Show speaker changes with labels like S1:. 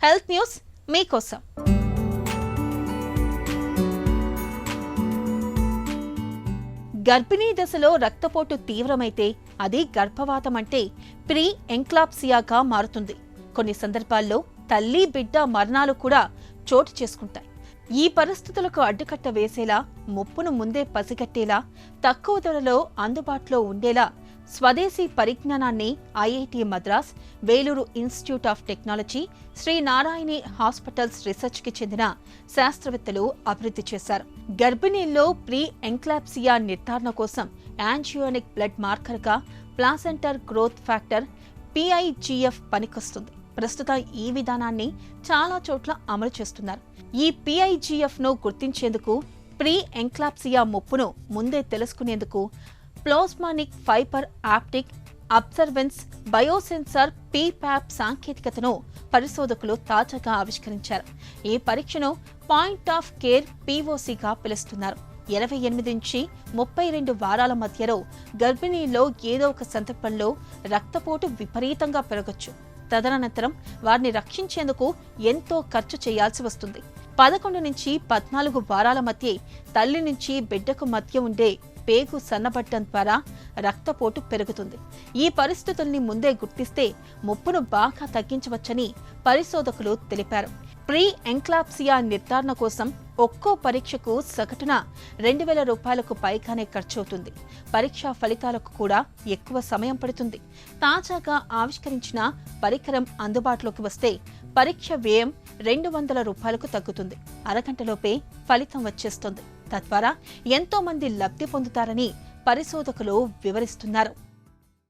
S1: Health news మీకోసం. గర్భిణీ దశలో రక్తపోటు తీవ్రమైతే అది గర్భవాతం అంటే ప్రీ ఎంక్లాప్సియాగా మారుతుంది. కొన్ని సందర్భాల్లో తల్లి బిడ్డ మరణాలు కూడా చోటు చేసుకుంటాయి. ఈ పరిస్థితులకు అడ్డుకట్ట వేసేలా, ముప్పును ముందే పసిగట్టేలా, తక్కువ ధరలో అందుబాటులో ఉండేలా స్వదేశీ పరిజ్ఞానాన్ని IIT Madras, Vellore institute of technology, Sri Narayani hospitals రీసెర్చ్కి చెందిన శాస్త్రవేత్తలు అభివృద్ధి చేశారు. గర్భిణీల్లో ప్రీ ఎంక్లాప్సియా నిర్ధారణ కోసం యాంజియోనిక్ బ్లడ్ మార్కర్గా ప్లాసెంటర్ గ్రోత్ ఫ్యాక్టర్ PIGF పనికొస్తుంది. ప్రస్తుతం ఈ విధానాన్ని చాలా చోట్ల అమలు చేస్తున్నారు. ఈ PIGF ను గుర్తించేందుకు, ప్రీ ఎంక్లాప్సియా ముప్పును ముందే తెలుసుకునేందుకు ప్లాస్మానిక్ ఫైబర్ ఆప్టిక్ అబ్జర్వెన్స్ బయోసెన్సార్ PPAP సాంకేతికతను పరిశోధకులు తాజాగా ఆవిష్కరించారు. ఈ పరీక్షను పాయింట్ ఆఫ్ కేర్ POCగా పిలుస్తున్నారు. 28 నుంచి 32 వారాల మధ్యలో గర్భిణీల్లో ఏదో ఒక సందర్భంలో రక్తపోటు విపరీతంగా పెరగొచ్చు. తదనంతరం వారిని రక్షించేందుకు ఎంతో ఖర్చు చేయాల్సి వస్తుంది. 11 నుంచి 14 వారాల మధ్య తల్లి నుంచి బిడ్డకు మధ్య ఉండే పేగు సన్నబట్టం ద్వారా రక్తపోటు పెరుగుతుంది. ఈ పరిస్థితుల్ని ముందే గుర్తిస్తే ముప్పును బాగా తగ్గించవచ్చని పరిశోధకులు తెలిపారు. ప్రీ ఎంక్లాప్సియా నిర్ధారణ కోసం ఒక్కో పరీక్షకు సగటున 2,000 రూపాయలకు పైగానే ఖర్చవుతుంది. పరీక్షా ఫలితాలకు కూడా ఎక్కువ సమయం పడుతుంది. తాజాగా ఆవిష్కరించిన పరికరం అందుబాటులోకి వస్తే పరీక్ష వ్యయం 200 రూపాయలకు తగ్గుతుంది. అరగంటలోపే ఫలితం వచ్చేస్తుంది. తద్వారా ఎంతో మంది లబ్ధి పొందుతారని పరిశోధకులు వివరిస్తున్నారు.